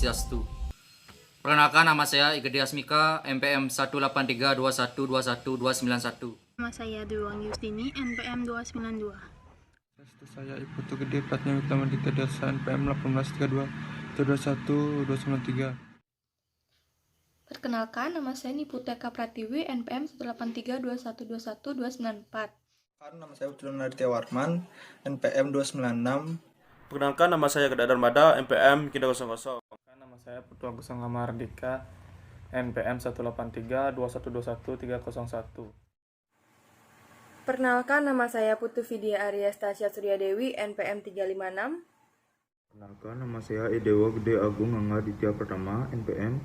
Swastiastu. Perkenalkan, nama saya Igede Asmika, NPM 18321212191. Nama saya Dwi Yustini, NPM 292. Saya Iputu Gede Pratnya Utama Dita Dasa NPM 1832 Perkenalkan, nama saya Niputeka Pratiwi, NPM 18321212294. Nama saya Ucun Raditya Warman, NPM 296. Perkenalkan, nama saya Geda Darmada, NPM 300. Nama saya Putu Agus Mardika, NPM 183212131. Perkenalkan, nama saya Putu Vidya Arya Stasya Surya Dewi, NPM 356. Perkenalkan, nama saya Edewa Gede Agung Angga Ditya Pratama, NPM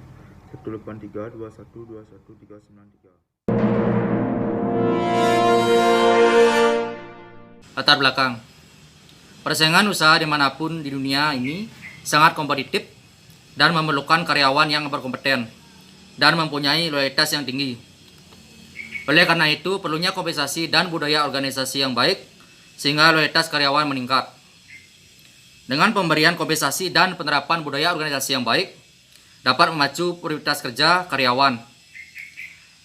18321212393. Latar belakang. Persaingan usaha dimanapun di dunia ini sangat kompetitif dan memerlukan karyawan yang berkompeten dan mempunyai loyalitas yang tinggi. Oleh karena itu, perlunya kompensasi dan budaya organisasi yang baik sehingga loyalitas karyawan meningkat. Dengan pemberian kompensasi dan penerapan budaya organisasi yang baik dapat memacu produktivitas kerja karyawan.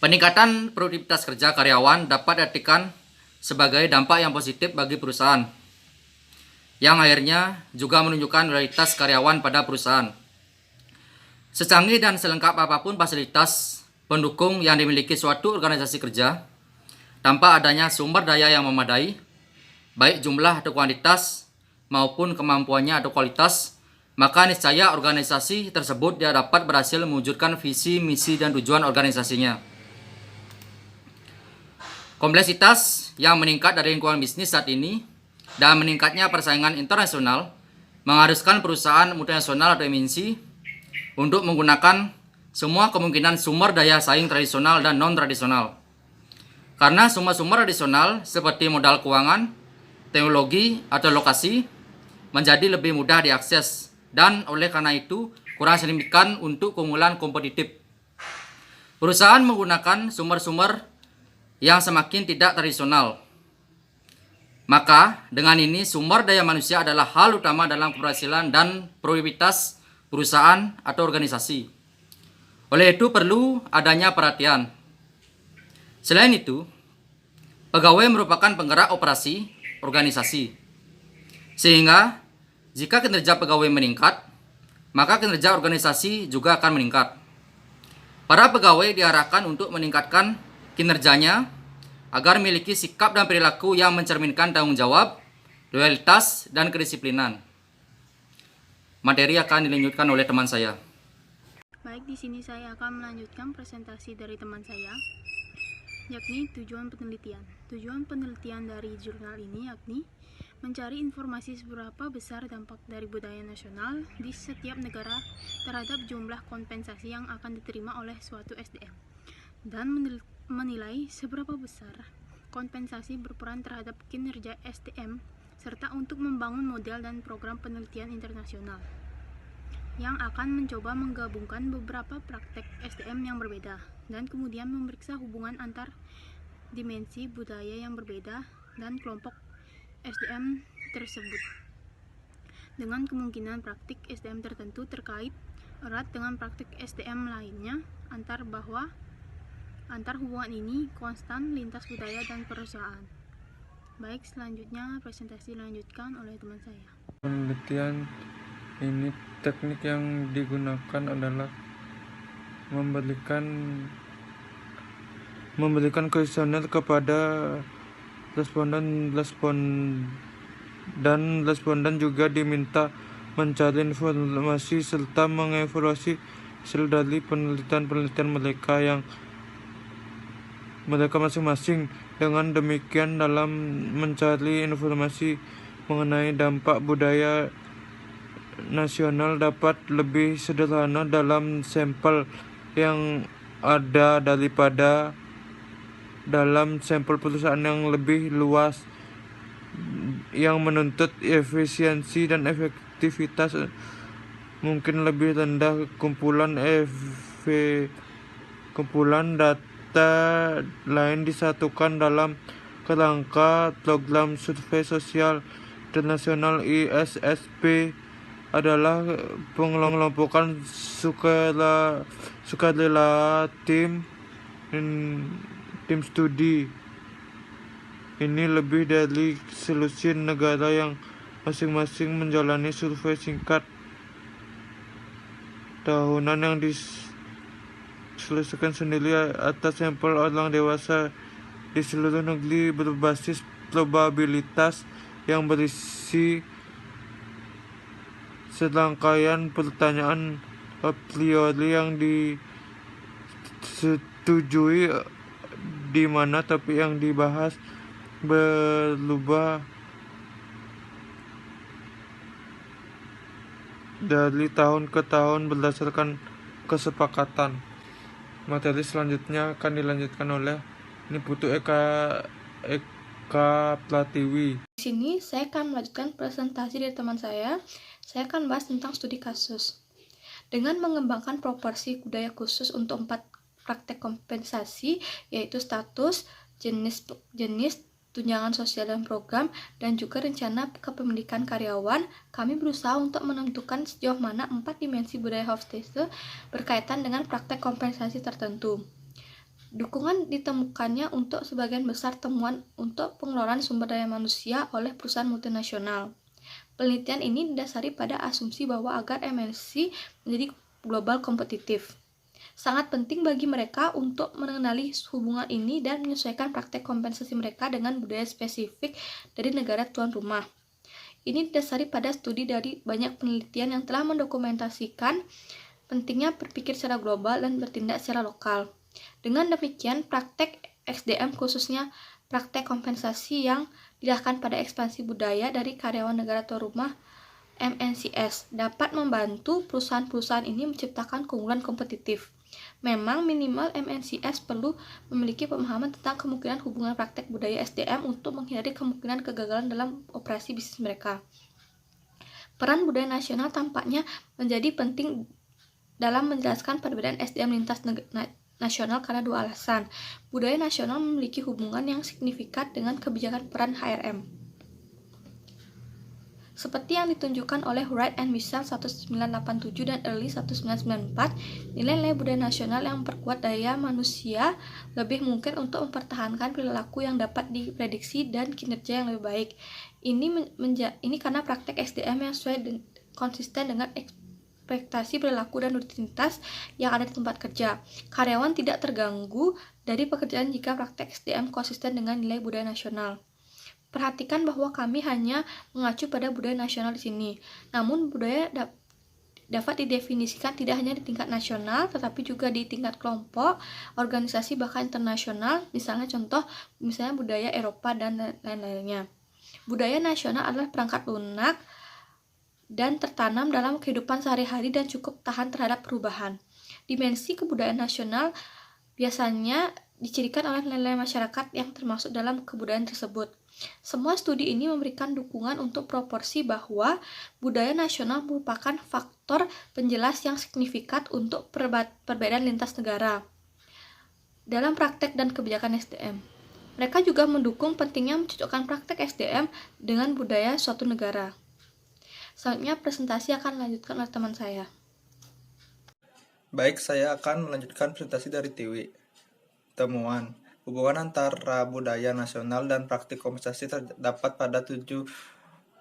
Peningkatan produktivitas kerja karyawan dapat diartikan sebagai dampak yang positif bagi perusahaan, yang akhirnya juga menunjukkan loyalitas karyawan pada perusahaan. Secanggih dan selengkap apapun fasilitas pendukung yang dimiliki suatu organisasi kerja, tanpa adanya sumber daya yang memadai, baik jumlah atau kuantitas maupun kemampuannya atau kualitas, maka niscaya organisasi tersebut tidak dapat berhasil mewujudkan visi, misi, dan tujuan organisasinya. Kompleksitas yang meningkat dari lingkungan bisnis saat ini dan meningkatnya persaingan internasional mengharuskan perusahaan multinasional atau MNC untuk menggunakan semua kemungkinan sumber daya saing tradisional dan non-tradisional. Karena sumber-sumber tradisional seperti modal keuangan, teknologi, atau lokasi menjadi lebih mudah diakses dan oleh karena itu kurang signifikan untuk keunggulan kompetitif. Perusahaan menggunakan sumber-sumber yang semakin tidak tradisional. Maka dengan ini sumber daya manusia adalah hal utama dalam keberhasilan dan produktivitas perusahaan atau organisasi. Oleh itu perlu adanya perhatian. Selain itu, pegawai merupakan penggerak operasi organisasi. Sehingga jika kinerja pegawai meningkat, maka kinerja organisasi juga akan meningkat. Para pegawai diarahkan untuk meningkatkan kinerjanya agar memiliki sikap dan perilaku yang mencerminkan tanggung jawab, loyalitas, dan kedisiplinan. Materi akan dilanjutkan oleh teman saya. Baik, di sini saya akan melanjutkan presentasi dari teman saya, yakni tujuan penelitian. Tujuan penelitian dari jurnal ini yakni mencari informasi seberapa besar dampak dari budaya nasional di setiap negara terhadap jumlah kompensasi yang akan diterima oleh suatu SDM, dan menilai seberapa besar kompensasi berperan terhadap kinerja SDM, serta untuk membangun model dan program penelitian internasional yang akan mencoba menggabungkan beberapa praktek SDM yang berbeda dan kemudian memeriksa hubungan antar dimensi budaya yang berbeda dan kelompok SDM tersebut, dengan kemungkinan praktik SDM tertentu terkait erat dengan praktik SDM lainnya, antar hubungan ini konstan lintas budaya dan perusahaan. Baik, selanjutnya presentasi dilanjutkan oleh teman saya. Penelitian ini teknik yang digunakan adalah memberikan kuesioner kepada responden juga diminta mencari informasi serta mengevaluasi hasil dari penelitian mereka masing-masing. Dengan demikian, dalam mencari informasi mengenai dampak budaya nasional dapat lebih sederhana dalam sampel yang ada daripada dalam sampel perusahaan yang lebih luas, yang menuntut efisiensi dan efektivitas mungkin lebih rendah. Kumpulan data lain disatukan dalam kerangka program survei sosial internasional ISSP adalah pengelompokan sukarela tim studi. Ini lebih dari selusin negara yang masing-masing menjalani survei singkat tahunan yang diselesaikan sendiri atas sampel orang dewasa di seluruh negeri berbasis probabilitas yang berisi serangkaian pertanyaan a priori yang disetujui di mana tapi yang dibahas berubah dari tahun ke tahun berdasarkan kesepakatan. Materi selanjutnya akan dilanjutkan oleh Putu Eka Pratiwi. Di sini saya akan melanjutkan presentasi dari teman saya. Saya akan bahas tentang studi kasus. Dengan mengembangkan proporsi budaya khusus untuk 4 praktek kompensasi, yaitu status, jenis, tunjangan sosial dan program, dan juga rencana kepemilikan karyawan, kami berusaha untuk menentukan sejauh mana 4 dimensi budaya Hofstede berkaitan dengan praktek kompensasi tertentu. Dukungan ditemukannya untuk sebagian besar temuan untuk pengelolaan sumber daya manusia oleh perusahaan multinasional. Penelitian ini didasari pada asumsi bahwa agar MNC menjadi global kompetitif, sangat penting bagi mereka untuk mengenali hubungan ini dan menyesuaikan praktek kompensasi mereka dengan budaya spesifik dari negara tuan rumah. Ini didasari pada studi dari banyak penelitian yang telah mendokumentasikan pentingnya berpikir secara global dan bertindak secara lokal. Dengan demikian, praktek SDM khususnya praktek kompensasi yang didasarkan pada ekspansi budaya dari karyawan negara tuan rumah MNCS dapat membantu perusahaan-perusahaan ini menciptakan keunggulan kompetitif. Memang minimal MNCS perlu memiliki pemahaman tentang kemungkinan hubungan praktek budaya SDM untuk menghindari kemungkinan kegagalan dalam operasi bisnis mereka. Peran budaya nasional tampaknya menjadi penting dalam menjelaskan perbedaan SDM lintas nasional karena 2 alasan. Budaya nasional memiliki hubungan yang signifikan dengan kebijakan peran HRM. Seperti yang ditunjukkan oleh Wright and Michelle 1987 dan Early 1994, nilai-nilai budaya nasional yang memperkuat daya manusia lebih mungkin untuk mempertahankan perilaku yang dapat diprediksi dan kinerja yang lebih baik. Ini karena praktek SDM yang konsisten dengan ekspektasi perilaku dan rutinitas yang ada di tempat kerja. Karyawan tidak terganggu dari pekerjaan jika praktek SDM konsisten dengan nilai budaya nasional. Perhatikan bahwa kami hanya mengacu pada budaya nasional di sini. Namun budaya dapat didefinisikan tidak hanya di tingkat nasional, tetapi juga di tingkat kelompok, organisasi bahkan internasional. Misalnya budaya Eropa dan lain-lainnya. Budaya nasional adalah perangkat lunak dan tertanam dalam kehidupan sehari-hari dan cukup tahan terhadap perubahan. Dimensi kebudayaan nasional biasanya dicirikan oleh nilai masyarakat yang termasuk dalam kebudayaan tersebut. Semua studi ini memberikan dukungan untuk proporsi bahwa budaya nasional merupakan faktor penjelas yang signifikan untuk perbedaan lintas negara dalam praktek dan kebijakan SDM. Mereka juga mendukung pentingnya mencocokkan praktek SDM dengan budaya suatu negara. Selanjutnya presentasi akan dilanjutkan oleh teman saya. Baik, saya akan melanjutkan presentasi dari Tiwi. Temuan. Hubungan antara budaya nasional dan praktik kompensasi terdapat pada 7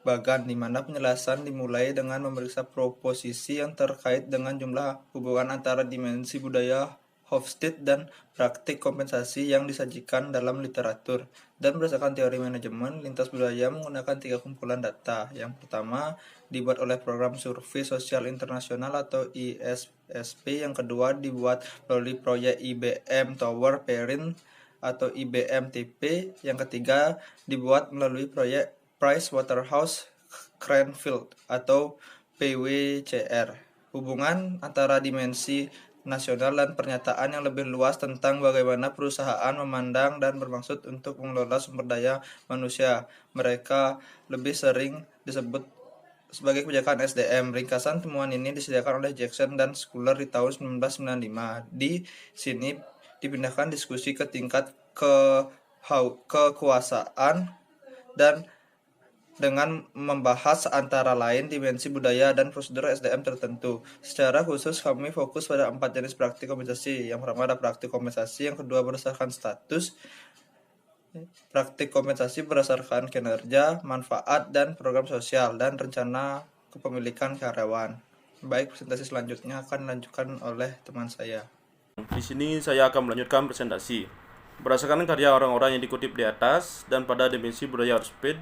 bagan, di mana penjelasan dimulai dengan memeriksa proposisi yang terkait dengan jumlah hubungan antara dimensi budaya Hofstede dan praktik kompensasi yang disajikan dalam literatur. Dan berdasarkan teori manajemen lintas budaya menggunakan 3 kumpulan data. Yang pertama dibuat oleh Program Survei Sosial Internasional atau ISSP. Yang kedua dibuat melalui proyek IBM Tower Perrin atau IBM TP. Yang ketiga dibuat melalui proyek Pricewaterhouse Cranfield atau PwCR. Hubungan antara dimensi nasional dan pernyataan yang lebih luas tentang bagaimana perusahaan memandang dan bermaksud untuk mengelola sumber daya manusia. Mereka lebih sering disebut sebagai kebijakan SDM. Ringkasan temuan ini disediakan oleh Jackson dan Schuler di tahun 1995. Di sini dipindahkan diskusi ke tingkat kekuasaan dan dengan membahas antara lain dimensi budaya dan prosedur SDM tertentu. Secara khusus kami fokus pada 4 jenis praktik kompensasi. Yang pertama ada praktik kompensasi, yang kedua berdasarkan status, praktik kompensasi berdasarkan kinerja, manfaat, dan program sosial, dan rencana kepemilikan karyawan. Baik, presentasi selanjutnya akan dilanjutkan oleh teman saya. Di sini saya akan melanjutkan presentasi. Berdasarkan karya orang-orang yang dikutip di atas dan pada dimensi budaya Orsted,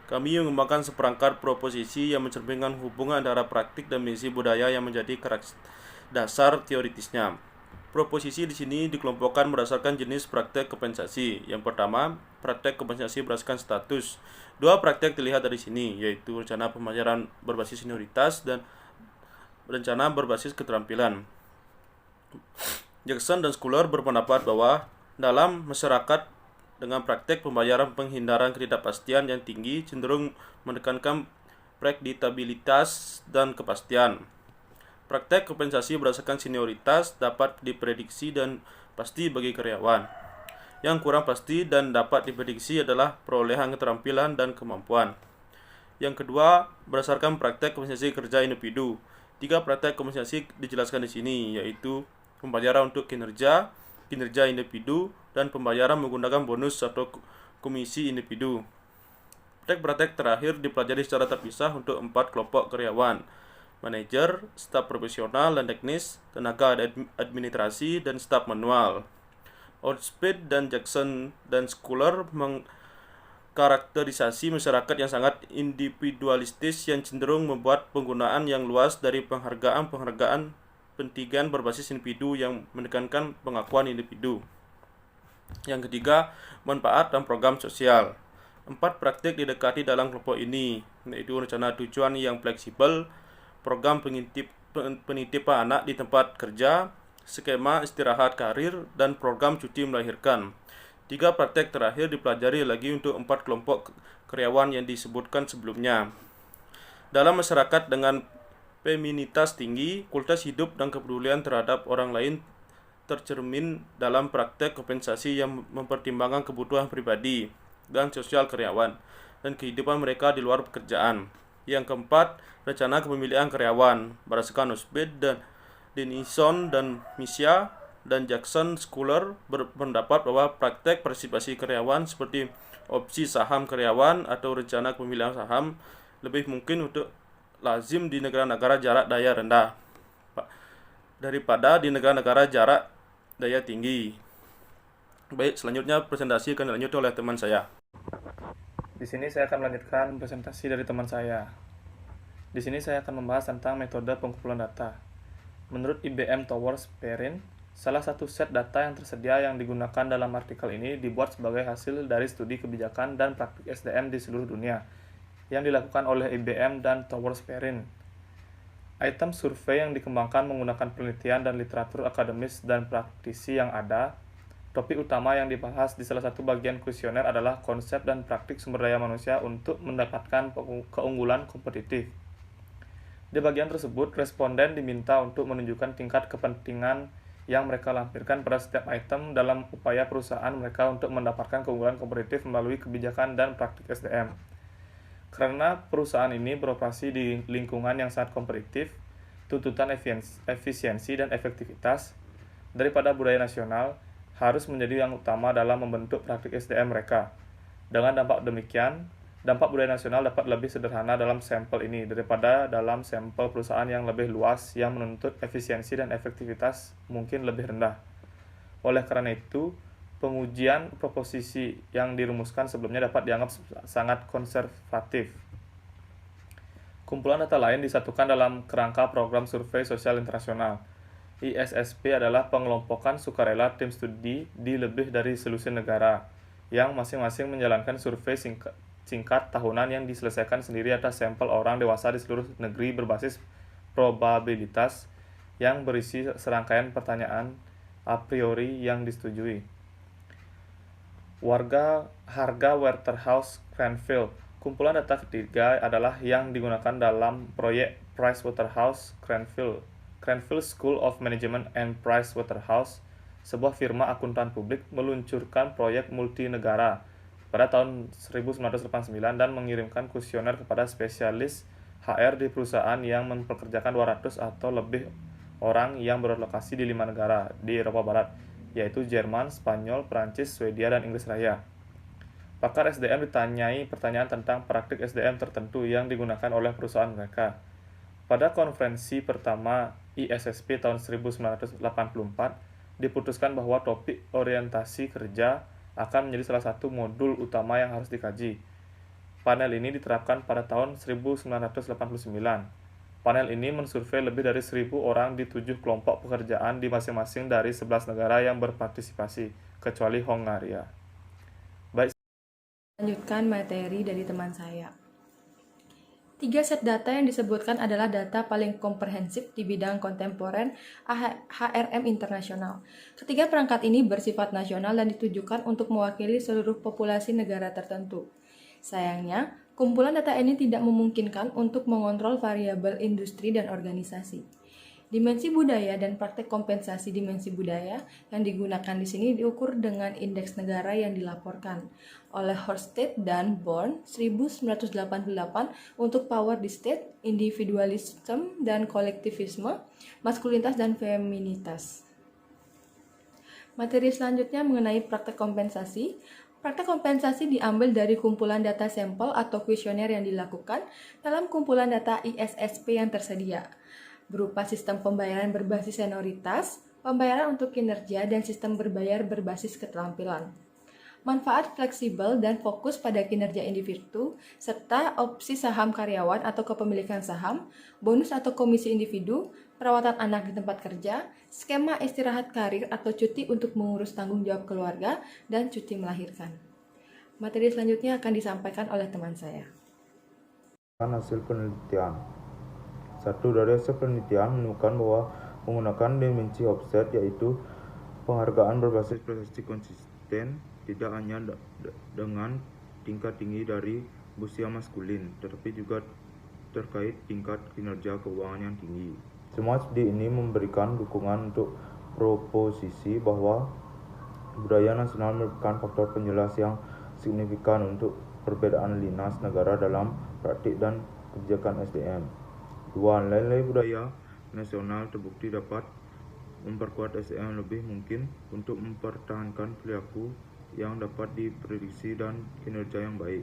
kami mengembangkan seperangkat proposisi yang mencerminkan hubungan antara praktik dan dimensi budaya yang menjadi dasar teoritisnya. Proposisi di sini dikelompokkan berdasarkan jenis praktek kompensasi. Yang pertama, praktek kompensasi berdasarkan status. Dua praktek dilihat dari sini, yaitu rencana pembayaran berbasis senioritas dan rencana berbasis keterampilan. Jackson dan Schuler berpendapat bahwa dalam masyarakat dengan praktek pembayaran penghindaran ketidakpastian yang tinggi cenderung menekankan predictabilitas dan kepastian. Praktek kompensasi berdasarkan senioritas dapat diprediksi dan pasti bagi karyawan. Yang kurang pasti dan dapat diprediksi adalah perolehan keterampilan dan kemampuan. Yang kedua, berdasarkan praktek kompensasi kerja individu. 3 praktek kompensasi dijelaskan di sini, yaitu pembayaran untuk kinerja individu, dan pembayaran menggunakan bonus atau komisi individu. Praktek terakhir dipelajari secara terpisah untuk 4 kelompok karyawan: manajer, staf profesional dan teknis, tenaga administrasi, dan staf manual. Orsted dan Jackson dan Schuler mengkarakterisasi masyarakat yang sangat individualistis yang cenderung membuat penggunaan yang luas dari penghargaan pentingkan berbasis individu yang menekankan pengakuan individu. Yang ketiga, manfaat dan program sosial. 4 praktik didekati dalam kelompok ini, yaitu rencana tujuan yang fleksibel, program penitipan anak di tempat kerja, skema istirahat karir, dan program cuti melahirkan. 3 praktek terakhir dipelajari lagi untuk 4 kelompok karyawan yang disebutkan sebelumnya. Dalam masyarakat dengan feminitas tinggi, kualitas hidup dan kepedulian terhadap orang lain tercermin dalam praktek kompensasi yang mempertimbangkan kebutuhan pribadi dan sosial karyawan dan kehidupan mereka di luar pekerjaan. Yang keempat, rencana kepemilikan karyawan berdasarkan Orsted dan Denison dan Misha dan Jackson Schuler berpendapat bahwa praktek partisipasi karyawan seperti opsi saham karyawan atau rencana kepemilikan saham lebih mungkin untuk lazim di negara-negara jarak daya rendah daripada di negara-negara jarak daya tinggi. Baik, selanjutnya presentasi akan dilanjutkan oleh teman saya. Di sini saya akan melanjutkan presentasi dari teman saya. Di sini saya akan membahas tentang metode pengumpulan data. Menurut IBM Towers Perrin, salah satu set data yang tersedia yang digunakan dalam artikel ini dibuat sebagai hasil dari studi kebijakan dan praktik SDM di seluruh dunia yang dilakukan oleh IBM dan Towers Perrin. Item survei yang dikembangkan menggunakan penelitian dan literatur akademis dan praktisi yang ada. Topik utama yang dibahas di salah satu bagian kuesioner adalah konsep dan praktik sumber daya manusia untuk mendapatkan keunggulan kompetitif. Di bagian tersebut, responden diminta untuk menunjukkan tingkat kepentingan yang mereka lampirkan pada setiap item dalam upaya perusahaan mereka untuk mendapatkan keunggulan kompetitif melalui kebijakan dan praktik SDM. Karena perusahaan ini beroperasi di lingkungan yang sangat kompetitif, tuntutan efisiensi dan efektivitas daripada budaya nasional harus menjadi yang utama dalam membentuk praktik SDM mereka. Dengan dampak demikian, dampak budaya nasional dapat lebih sederhana dalam sampel ini daripada dalam sampel perusahaan yang lebih luas yang menuntut efisiensi dan efektivitas mungkin lebih rendah. Oleh karena itu, pengujian proposisi yang dirumuskan sebelumnya dapat dianggap sangat konservatif. Kumpulan data lain disatukan dalam kerangka program survei sosial internasional. ISSP adalah pengelompokan sukarela tim studi di lebih dari selusin negara, yang masing-masing menjalankan survei singkat tahunan yang diselesaikan sendiri atas sampel orang dewasa di seluruh negeri berbasis probabilitas yang berisi serangkaian pertanyaan a priori yang disetujui. Harga Waterhouse Cranfield. Kumpulan data ketiga adalah yang digunakan dalam proyek Pricewaterhouse Cranfield School of Management and Pricewaterhouse, sebuah firma akuntan publik, meluncurkan proyek multinegara pada tahun 1989 dan mengirimkan kuesioner kepada spesialis HR di perusahaan yang mempekerjakan 200 atau lebih orang yang berlokasi di 5 negara di Eropa Barat, yaitu Jerman, Spanyol, Prancis, Swedia, dan Inggris Raya. Pakar SDM ditanyai pertanyaan tentang praktik SDM tertentu yang digunakan oleh perusahaan mereka. Pada konferensi pertama ISSP tahun 1984, diputuskan bahwa topik orientasi kerja akan menjadi salah satu modul utama yang harus dikaji. Panel ini diterapkan pada tahun 1989. Panel ini mensurvei lebih dari 1.000 orang di 7 kelompok pekerjaan di masing-masing dari 11 negara yang berpartisipasi, kecuali Hongaria. Baik. Lanjutkan materi dari teman saya. 3 set data yang disebutkan adalah data paling komprehensif di bidang kontemporer HRM internasional. Ketiga perangkat ini bersifat nasional dan ditujukan untuk mewakili seluruh populasi negara tertentu. Sayangnya, kumpulan data ini tidak memungkinkan untuk mengontrol variabel industri dan organisasi. Dimensi budaya dan praktek kompensasi dimensi budaya yang digunakan di sini diukur dengan indeks negara yang dilaporkan oleh Horsted dan Born 1988 untuk power di state, individualisme dan kolektivisme, maskulinitas dan feminitas. Materi selanjutnya mengenai praktek kompensasi. Praktek kompensasi diambil dari kumpulan data sampel atau kuesioner yang dilakukan dalam kumpulan data ISSP yang tersedia, berupa sistem pembayaran berbasis senioritas, pembayaran untuk kinerja, dan sistem berbayar berbasis keterampilan. Manfaat fleksibel dan fokus pada kinerja individu, serta opsi saham karyawan atau kepemilikan saham, bonus atau komisi individu, perawatan anak di tempat kerja, skema istirahat karir atau cuti untuk mengurus tanggung jawab keluarga, dan cuti melahirkan. Materi selanjutnya akan disampaikan oleh teman saya. Hasil penelitian. Satu dari hasil penelitian menemukan bahwa menggunakan dimensi offset, yaitu penghargaan berbasis prestasi konsisten, tidak hanya dengan tingkat tinggi dari usia maskulin, tetapi juga terkait tingkat kinerja keuangan yang tinggi. Semua studi ini memberikan dukungan untuk proposisi bahwa budaya nasional merupakan faktor penjelas yang signifikan untuk perbedaan lintas negara dalam praktik dan kebijakan SDM. 2. Nilai budaya nasional terbukti dapat memperkuat SDM lebih mungkin untuk mempertahankan perilaku yang dapat diprediksi dan kinerja yang baik.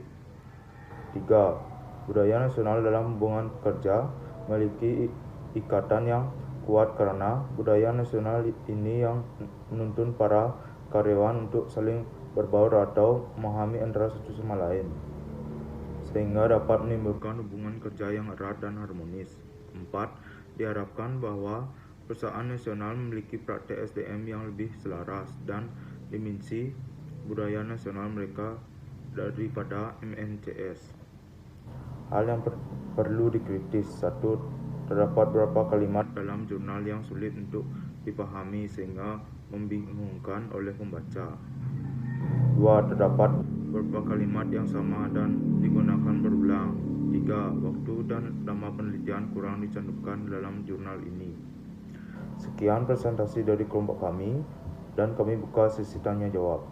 3. Budaya nasional dalam hubungan kerja memiliki ikatan yang kuat karena budaya nasional ini yang menuntun para karyawan untuk saling berbaur atau memahami antara satu sama lain, sehingga dapat menimbulkan hubungan kerja yang erat dan harmonis. 4. Diharapkan bahwa perusahaan nasional memiliki praktek SDM yang lebih selaras dan dimensi budaya nasional mereka daripada MNCS. Hal yang perlu dikritis. 1. Terdapat beberapa kalimat dalam jurnal yang sulit untuk dipahami sehingga membingungkan oleh pembaca. 2. Terdapat beberapa kalimat yang sama dan digunakan berulang. 3. Waktu dan nama penelitian kurang dicantumkan dalam jurnal ini. Sekian presentasi dari kelompok kami, dan kami buka sesi tanya jawab.